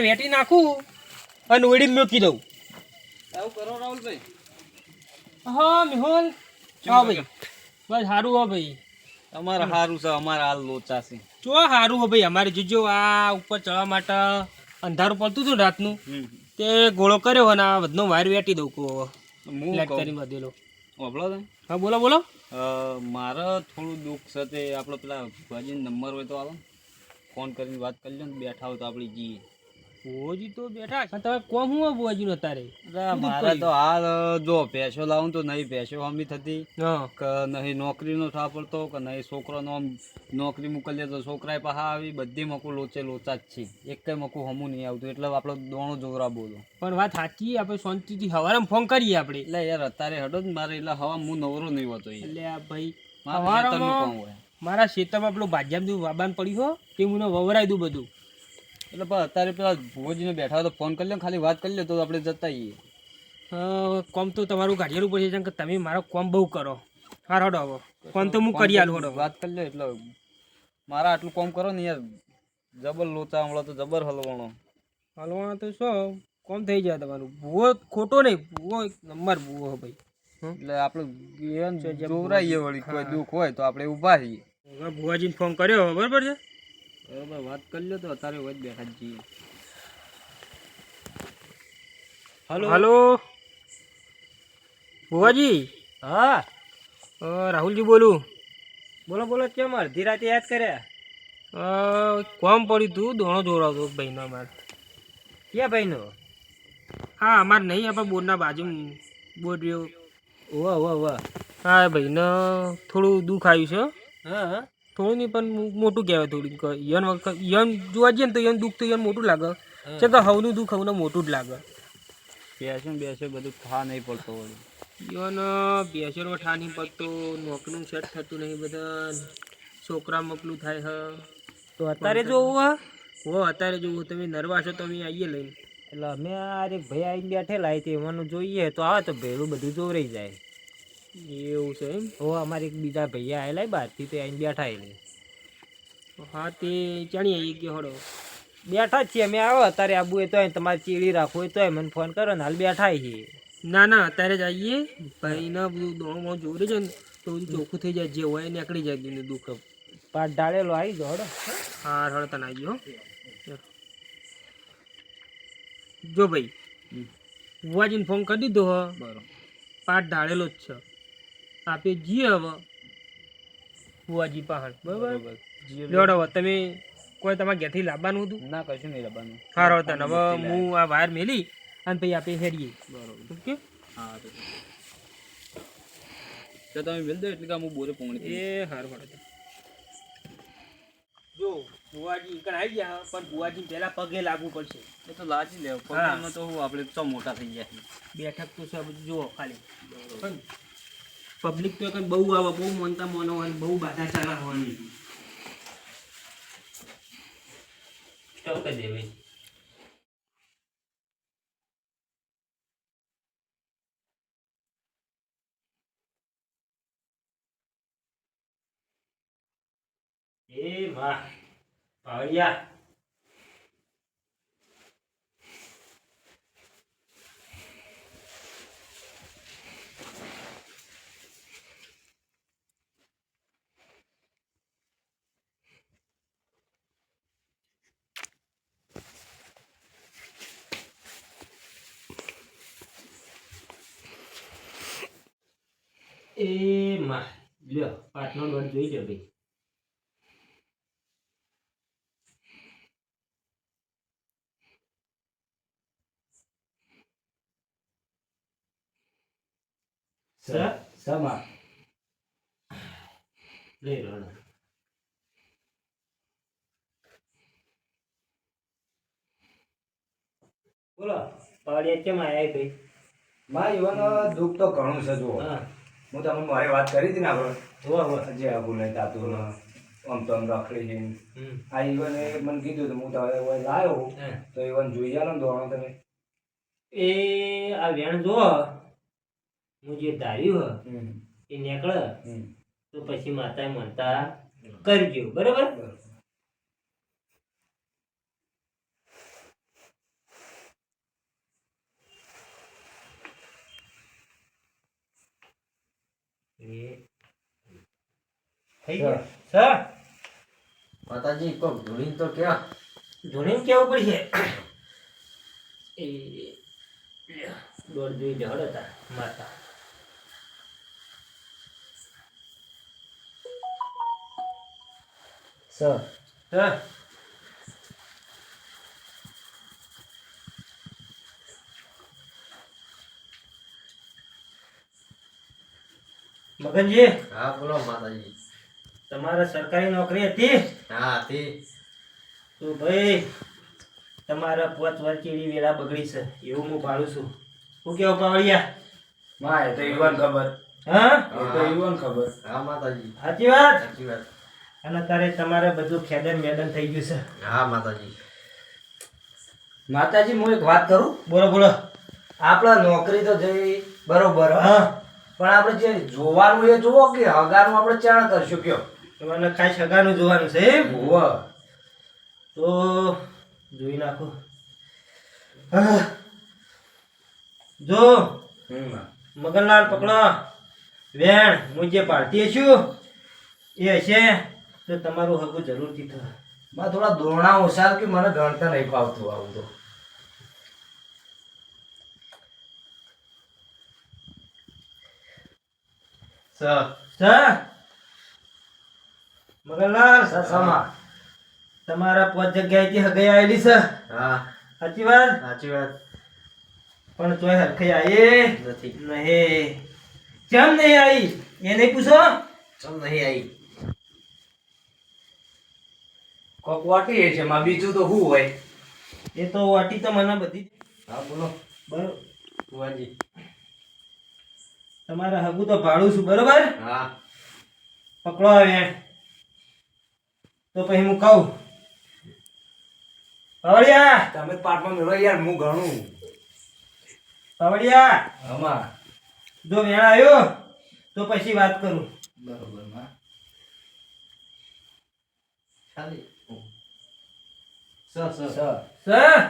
વેટી નાખું અને ઓડી મૂકી દઉં. આવું કરો રાહુલભાઈ. હા મેહોલ હા ભાઈ બસ સારું હો ભાઈ. તમારે સારું છે, અમારે હાલ લોચા છે. જો સારું હો ભાઈ અમારે જોજો આ ઉપર ચડવા માટે અંધારું પડતું હતું ને રાતનું તે ગોળો કર્યો અને આ બધનો વાયર વેટી દઉં કહું હું લાઈટ કહું કરી બધેલો. વાપરો તમે. હા બોલો બોલો. મારે થોડું દુઃખ છે તે આપણે પેલા ભુવાજીનો નંબર હોય તો આવો, ફોન કરીને વાત કરી લો ને, બેઠા હોય તો આપણે જઈએ. ભુવાજી તો બેઠા પણ તમે કોમ હું ભુવાજી નો તારે મારે તો હાલ જો પૈસો લાવું તો નહીં પૈસો હમી થતી હા કે નહીં નોકરીનો થા પડતો કે નહીં છોકરાનો આમ નોકરી મોકલીએ તો છોકરાએ પાછા આવી બધી મકું લોચા જ છે, એક કઈ મકું હમું નહીં આવતું એટલે આપણે દોણો જોરા બોલો. પણ વાત સાચી આપણે શાંતિથી હવારમાં ફોન કરીએ આપણે. એટલે યાર અત્યારે હડો જ મારે એટલે હવા હું નવરો નહીં હોતો. એટલે આ ભાઈ હોય મારા ખેતરમાં પેલું ભાજ્યામ વાબાન પડ્યું હો તે મને વવરાઈ દઉં બધું. એટલે પણ અત્યારે પેલા ભુવોજીને બેઠા હોય તો ફોન કરી લે, ખાલી વાત કરી લે તો આપણે જતા આવીએ. કોમ તો તમારું કાઢેલું પડશે જેમ કે તમે મારો કોમ બહુ કરો. હા હડો હવે કોમ તો હું કરી આલું. હડો વાત કરી લે એટલે મારા આટલું કોમ કરો ને યાર, જબર લોચા હમણાં તો જબર હલવાણો. હલવાણો તો શું કોમ થઈ જાય તમારું. ભૂવો ખોટો નહીં, ભૂવો એક નંબર ભૂવો ભાઈ. એટલે આપણે જોવરાઈએ વળી કોઈ દુઃખ હોય તો આપણે ઊભા રહીએ. ભુવાજીને ફોન કર્યો બરાબર છે. બરાબર વાત કરી લો તો અત્યારે હોય જ બેઠા જ જઈએ. હલો હલો ભુવાજી. હા રાહુલજી બોલું. બોલો બોલો, કેમ અડધી રાતે યાદ કર્યા? કોમ પડ્યું તું દોણો જોડાવતો ભાઈનો અમારે. ક્યાં ભાઈનો? હા અમારે નહીં આપણે બોરના બાજુ બોર રહ્યો. ઓવા ઓવા ઓવા. હા ભાઈને થોડું દુઃખ આવ્યું છે. હા હા થોડું નહીં પણ મોટું કહેવાય. થોડું યન વખત યન જોવા જઈએ ને તો યન દુઃખ તો યન મોટું લાગે છે કે હવનું દુઃખ હવને મોટું જ લાગે. બેસે બધું થા નહીં પડતો વળી. યન બેસેરો ઠા નહીં પડતો, નોકરીનું સેટ થતું નહીં, બધા છોકરા મકલું થાય હ. તો અત્યારે જોવું હા? હો અત્યારે જોવું. તમે નરવા છો તો અમે આવીએ લઈને. એટલે અમે આ એક ભાઈ આવીને બેઠેલા તે એવાનું જોઈએ તો આવે તો ભેરું બધું જોવરાઈ જાય. એવું છે એમ? હો અમારે એક બીજા ભૈયા આવેલા બહારથી તે આવીને બેઠા એટલે. હા તે જાણીએ આવીએ કે હળો બેઠા જ છીએ અમે. આવો અત્યારે આબુ હોય તો તમારે ચીડી રાખવું હોય તો મને ફોન કરો ને હાલ બેઠા છીએ. ના ના અત્યારે જ આવીએ. ભાઈના બધું દોણમાં જોડે છે ને તો બધું ચોખ્ખું થઈ જાય, જે હોય નીકળી જાય એનું દુઃખ. પાટ ઢાળેલો આવી જાઓ હડો. હા હળો તને આવી ગયો. જો ભાઈ ભુવાજીને ફોન કરી દીધો હ. બરોબર પાટ ઢાળેલો જ છે. આપણે જઈએ હવે ભુવાજી પહાડ. બરાબર જોડો હવે તમે કોઈ તમારે ઘેરથી લાવવાનું હતું? ના કશું નહીં લાવવાનું. હા હળો તને હવે હું આ વાયર મેલી અને પછી આપણે હેડીએ. બરોબર ઓકે હા તો તમે મેળ દો એટલે કે હું બોરે પોંગણી. એ સારું હળો. જો ભુવાજી કણ આવી ગયા પણ ભુવાજી પહેલા પગે લાગવું પડશે. એ તો લાજી લેવો પગમાં તો હું આપણે ચો મોટા થઈ ગયા. બેઠક તો છે બધું જુઓ ખાલી. પબ્લિક તો કંઈ બહુ આવે, બહુ માનતા માનો હોય, બહુ બાધા ચાલા હોવાની. સ્ટોપ કરી દે ભાઈ. એ વાહ પાવડિયા. એ માં લ્યો પાટનો લોટ જોઈ લ્યો ભાઈ. સમા લઈ લો. બોલો પાવડિયા કેમ આયા ભાઈ? મારે યુવાનો દુઃખ તો ઘણું છે. જુઓ હું તમને મારી વાત કરી હતી ને આપણે જે આબુ નહીં તાતું આમ તો આમ રાખડી છે. આ ઈવને મને કીધું તો હું તારે લાવ્યો તો ઈવન જોઈ આલો ને દોણો તમે. એ આ વેણ જો હું જે ધાર્યું હ એ નીકળે તો પછી માતા મનતા કરજો બરાબર. થઈ ગયા સર માતાજી કોક ધૂણી તો ક્યાં ધોનીને કેવું પડશે એ દોડ જોઈ જડ હતા માતા સર સર મગનજી હા બોલો માતાજી તમારે સરકારી નોકરી હતી હા હતી તો ભાઈ તમારા 5 વર્ષની વેળા બગડી છે એવું હું પાડું છું શું કેવું પાવડિયા માં એ તો ઈવન ખબર હા એ તો ઈવન ખબર હા માતાજી સાચી વાત સાચી વાત અને તારે તમારે બધું ખેદન મેદન થઈ ગયું છે હા માતાજી માતાજી હું એક વાત કરું બોલો બોલો આપણે નોકરી તો જઈ બરોબર હા પણ આપણે જે જોવાનું એ જુઓ કે હગાનું આપણે ચાણ કરશું કયો તમારે કાંઈ સગાનું જોવાનું છે એમ હોવે. તો જોઈ નાખો આહ. જો મગનલાલ પકડો વેણ હું જે પાડતી છું એ હશે તો તમારું હગું જરૂરથી થાય માં થોડા દોરણા ઓછા કે મને ગણતા નહીં ફાવતું આવું તો સર મગનલાલ સમા તમારા 5 જગ્યાએથી હગાઈ આવેલી છે હા સાચી વાત સાચી વાત પણ તોય હરખાઈ આવી નથી નહીં કેમ નહીં આવી એ નહીં પૂછો ચમ નહીં આવી કોક વાટી છે માં બીજું તો શું હોય એ તો વાટી તો મને બધી હા બોલો બરોબર ભુવાજી તમારે હગું તો ભાડું છું બરોબર હા પકડો હવે તો પછી હું કહું પાવડિયા તમે પાટમાં મેળો યાર હું ઘણું પાવડિયા આમાં જો વેણ આવ્યો તો પછી વાત કરું બરોબર માં ખાલી સર સર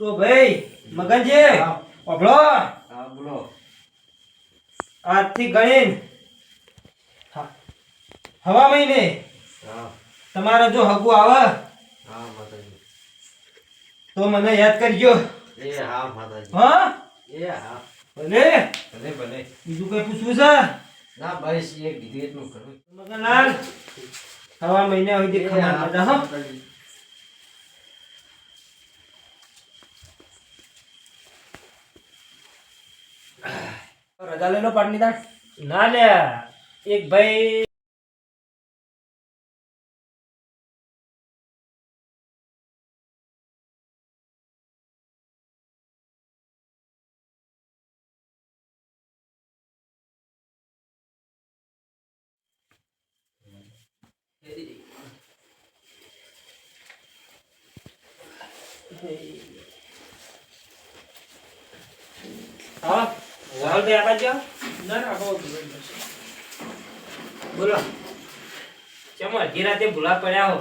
તો ભાઈ મગનજી હા. પકડો હા બોલો આજથી ગણીને હવા મહિને હા તમારે જો હગું આવે હા માતાજી તો મને યાદ કરજો એ હા માતાજી હા એ હા ભલે ભલે ભલે બીજું કઈ પૂછવું છે ના બસ એ કીધું એટલું કરું મગનલાલ હવા મહિના સુધી ખબર મજા હો માતાજી રજા લઈ લો પાટની દાળ ના લે એક ભાઈ હા વાલ બે આપજો ના ના બોલો ચમ અડધી રાતે ભૂલા પડ્યા હો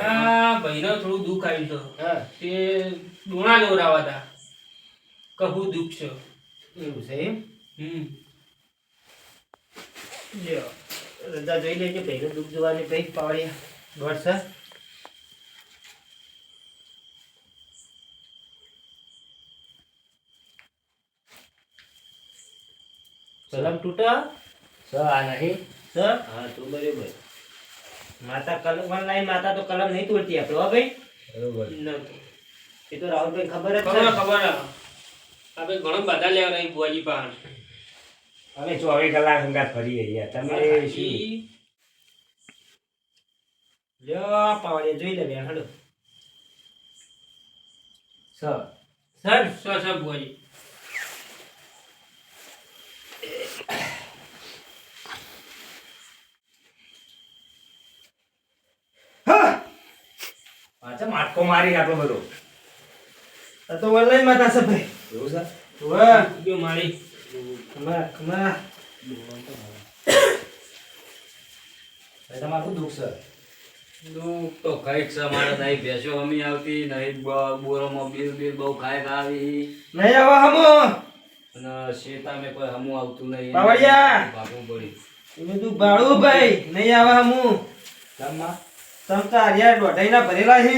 આ ભાઈને થોડું દુઃખ આવ્યું છે હા તે દોણા દોરાવા હતા કહું દુઃખ છે એવું છે એમ હમ લ્યો રજા જોઈ લેજો ભાઈનું દુઃખ જોવાની ભાઈ પાવડિયા દોડશે કલમ તૂટા સર આ નહીં સર હા તો બરોબર માતા કલમ ઓનલાઈન માતા તો કલમ નહીં તોડતી આપણે હો ભાઈ બરોબર ન એ તો રાહુલભાઈ ખબર જ ખબર છે ખબર આપણે ઘણો બધા લેવા નહીં બુઆજી પાસે અમે 24 કલાક હંગાત ફરીએ યાર તમે શું લ્યો પાવડિયા જોઈ લે બેન હડો સર સર સર બુઆજી પાછા માટકો મારી આટલો બધો આ તો ઓનલાઈન માતા છે ભાઈ એવું છે વાહ ગયો મારી ખમા ખમા તમારું દુઃખ સર દુઃખ તો કઈક છે મારે નહીં ભેંસો અમી આવતી નહીં બોરોમાં બિલ બિલ બહુ ખાય ખાવી નહીં આવો હમો અને શેતા મેં કોઈ હમું આવતું નહીં પાવડિયા! ભાગવું પડ્યું મેં કીધું બાળુભાઈ નહીં આવા હું ગામમાં તમતા હરિયા દોઢાઈના ભરેલા છે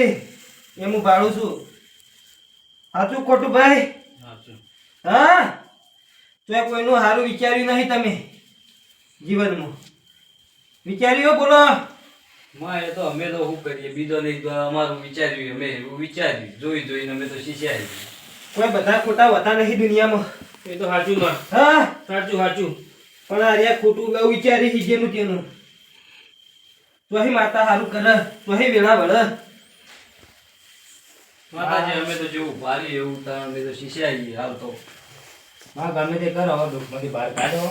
એ હું ભાડું છું સાચું ખોટું ભાઈ હા તો કોઈનું સારું વિચાર્યું નહીં તમે જીવનમાં વિચાર્યું બોલો માં એ તો અમે તો શું કરીએ બીજો નહીં તો અમારું વિચાર્યું અમે એવું વિચાર્યું જોઈ જોઈને અમે તો શીખ્યા કોઈ બધા ખોટા હોતા નહીં દુનિયામાં એ તો સાચું માં હા સાચું સાચું પણ હરિયા ખોટું બહુ વિચારી છે જેનું તેનું તોહી માતા સારું કરે તોહી વેળા વળે માતાજી અમે તો જેવું ભારી એવું તાણ અમે તો શીખ્યા છીએ હાલ તો હા ગમે તે કરો હવે દુઃખમાંથી બહાર કાઢો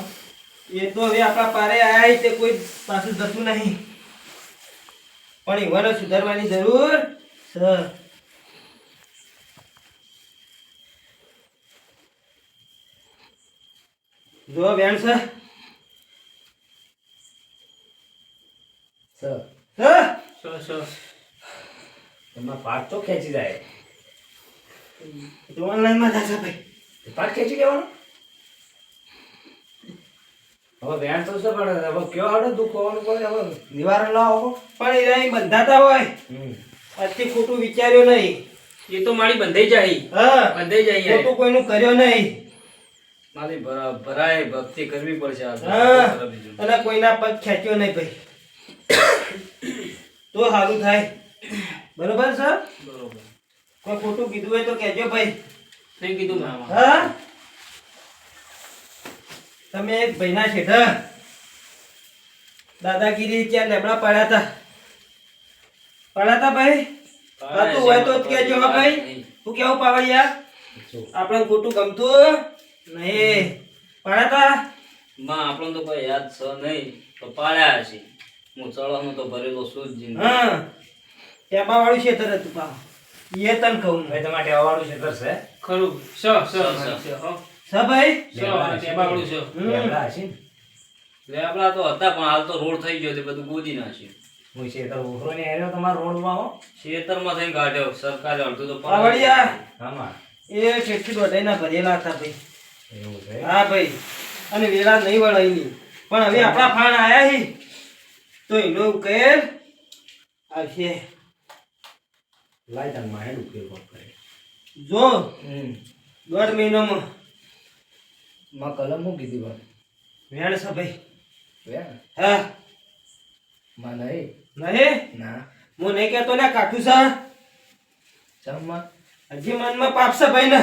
એ તો હવે આપણા પારે આયા તે કોઈ પાછું જતું નહીં પણ એવાને સુધારવાની જરૂર છે જો બેન છે સર એમાં પાક તો ખેંચી જાય તો ઓનલાઈનમાં થશે ભાઈ પાક ખેંચી લેવાનો હવે વ્યાણ તો છે પણ હવે કયો આવડે દુઃખ હોવાનું પડે હવે નિવારણ લાવો પણ એ રહી બંધાતા હોય આજથી ખોટું વિચાર્યું નહીં એ તો મારી બંધાઈ જાય હા બંધાઈ જાય યાર. ખોટું કોઈનું કર્યો નહીં મારી ભરાય ભક્તિ કરવી પડશે આ હા તો બીજું. અને કોઈના પગ ખેંચ્યો નહીં ભાઈ તો સારું થાય બરોબર સર બરોબર કોઈ ખોટું કીધું હોય તો કહેજો ભાઈ નહીં કીધું માં હા તમે એક ભાઈના શેઠા દાદાગીરી ત્યાં લેબડા પડ્યા હતા ભાઈ થતું હોય તો જ કહેજો હો ભાઈ તું કેવું પાવડિયા આપણે ખોટું ગમતું નહીં પડ્યા હતા માં આપણને તો કોઈ યાદ છે નહીં તો પાડ્યા છે હું ચડવાનું તો ભરેલો છું જ જિંદગી. હા ટેબા વાળું છે તરત પાવ એ તને કહું ભાઈ તમારે ટેવાવાળું છે કરશે ખરું સ ભાઈ ટેબાવાળું છે લેબડા હશે ને લેબડા તો હતા પણ હાલ તો રોડ થઈ ગયો તે બધું ગોદી નાખ્યું હું શેતર ઉભરો ને આવ્યો તમારા રોડમાં હો ખેતરમાં થઈને કાઢ્યો સરકારે અડધું તો પાવડિયા આમાં એ શેઠથી દોઢાઈના ભરેલા હતા ભાઈ એવું છે હા ભાઈ અને વેલા નહીં વળાઈની પણ હવે આપણા ફાન આયા હી તો એનો ઉકેલ આવશે લાઈ તને માહેડ ઉકેલ કોક કરે જો 1.5 મહિનામાં માં કલમ મૂકી દીધી વાત વેણ છે ભાઈ વેણ હા માં નહીં નહીં ના હું નહીં કહેતો ને કાઠું છે ચમમાં હજી મનમાં પાપ છે ભાઈ ને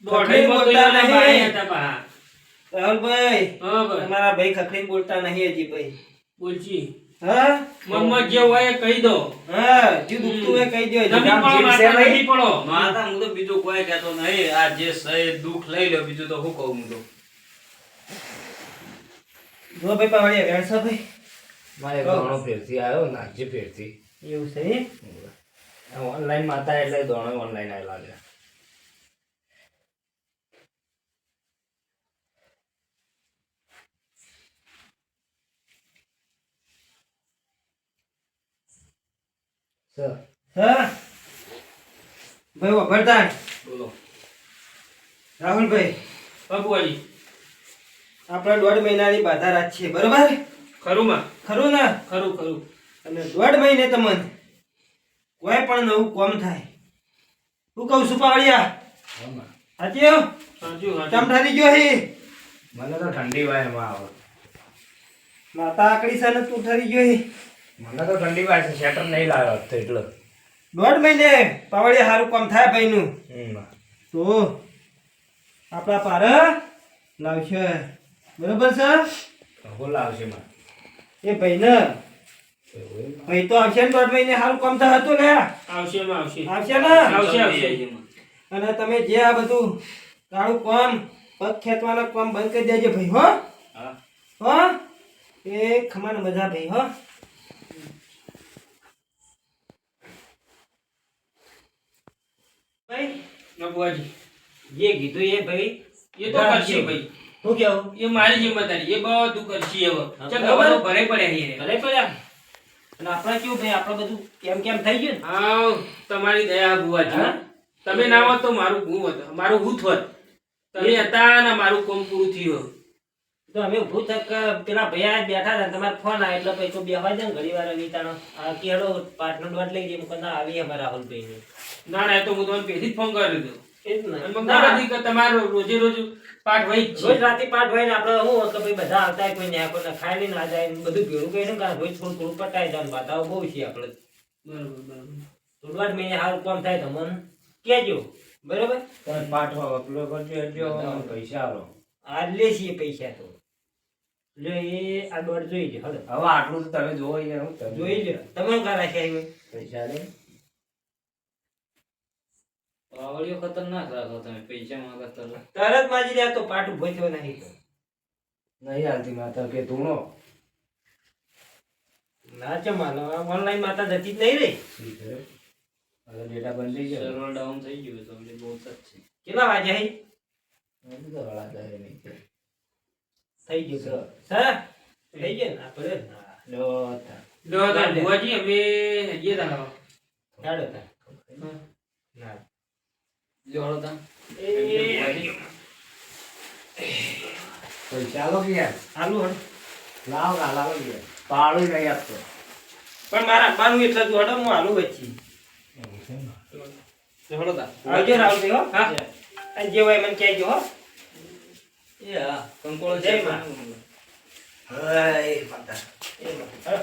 દોઢાઈમાં તો એના બાઈ હતા પા. રાહુલભાઈ હા ભાઈ તમારા ભાઈ ખખડીને બોલતા નહીં હજી ભાઈ બોલજી હા મમ્મા જે હોય એ કહી દો હા જે દુખતું હોય કહી દો તમે કામ પણ જે છે માતા ભાઈ. નહીં પડો માતા હું તો બીજું કોઈ કહેતો નહીં આ જે સહે દુઃખ લઈ લો બીજું તો શું કહું હું તો જો ભાઈ પાવડિયા વેણ છે ભાઈ મારે દોણો ફેરથી આવ્યો નાગજી ફેરથી એવું છે એમ? ઓનલાઈન માતા એટલે દોણો ઓનલાઈન આવી લાગે સર હા ભાઈ વભરતા બોલો રાહુલભાઈ બાબુજી આપણે 1.5 મહિનાની બાધા રાખીએ બરોબર ખરું માં ખરું ને ખરું ખરું અને 1.5 મહિને તમને કોઈ પણ નવું કોમ થાય હું કહું છું પાવડિયા આમાં સાચી હો? સાચું ચમ સાચું ઠરી ગયો હી મને તો ઠંડી વાય એમાં આવે માતા આકડી છે ને તું ઠરી ગયો હી મને તો ઠંડી વાય છે શેટર નહીં લાવ્યો હતો એટલે 1.5 મહિને પાવડિયા સારું કામ થાય ભાઈનું તો આપણા પાર લાવશે બરોબર છે બોલ આવશે માં એ ભાઈને ભાઈ તો આવશે ને 1.5 મહિને સારું કામ થાય હતું ને આવશે માં આવશે આવશે ને આવશે આવશે અને તમે જે આ બધું કાળું કામ પગ ખેંચવાના કામ બંધ કરી દેજો ભાઈ હો હા હો એ ખમાન મજા ભાઈ હો ભાઈ બાબુજી જે કીધું એ ભાઈ એ તો કરશે ભાઈ શું કેવું એ મારી જિમ્મેદારી એ બધું કરશે હવે ચાલ બરાબર. હવે તો ભરે પડ્યા છીએ ભલે પડ્યા અને આપણે કેવું ભાઈ આપણે બધું કેમ કેમ થઈ ગયું ને હા તમારી દયા બુવાજી હા? તમે ના હોત તો મારું ગુણ હોત મારું ભૂત હોત તમે હતા ને મારું કોમ પૂરું થયું તો અમે ઊભું થક પેલા ભૈયા બેઠા હતા ને તમારો ફોન આવ્યો એટલે પછી તો બેહવા દે ને ઘડી વાર નીતાનો આ કેળો પાટનો દોટ લઈ જઈએ મુકન ના આવી અમારા રાહુલભાઈ ના ના એ તો હું તમને પહેલી જ ફોન કર્યો હતો એ જ ને અને મને ખબર હતી કે તમારો રોજે રોજ પાઠ વહી જ રોજ છે રાતે પાઠ હોય ને આપણે હું કે ભાઈ બધા આવતા હોય, કોઈ ન્યા કોઈ ખાઈ લઈને ના જાય ને બધું ભેળું કરીને કારણ રોજ થોડું થોડું પટાઈ જાય ને બાધાઓ બહુ છે આપણે બરોબર બરોબર થોડું મહિને સારું કામ થાય તો મને કહેજો બરોબર તમે પાઠવા પેલો કરજો એટલે મને પૈસા આલો આ લે છીએ પૈસા તો લે એ આ દોડ જોઈ લે હવે હવે આટલું તો તમે જોવો યાર હું તમે જોઈ લે તમે શું કરા છે અહીં? પૈસા લે પાવડીઓ ખતરનાક રાખો તમે પૈસા માંગતા તરત. તરત માજી રહ્યા તો પાટ ઉભો થયો નહીં નહીં હાલતી માતા કે ધૂણો ના ચમાનો ઓનલાઈન માતા જતી જ નહીં રહી હવે ડેટા બંધ થઈ ગયો સર્વર ડાઉન થઈ ગયું તો એટલે બહુ જ છે. કેટલા વાગ્યા હઈ હજુ તો હળા જાય નહીં થઈ ગયું સર સર થઈ ગયું ને આપણે લો તા. લો તાર ભુવાજી અમે હજીએ તારો ચાલો તાર ના લ્યો હળો તા. એ પૈસા આલો કે યાર આલુ હળ લાવ ના લાવો કે યાર પાડું નહીં આપતો પણ મારા આપવાનું એટલે તું હડો હું આલુ વચ્ચી લ્યો હળો તા. આવજો રાહુલભાઈ હો હા અને જે હોય મને કહેજો હો એ હા કંકોળો જય છે. માં. હાય માતા એ માં. હળો.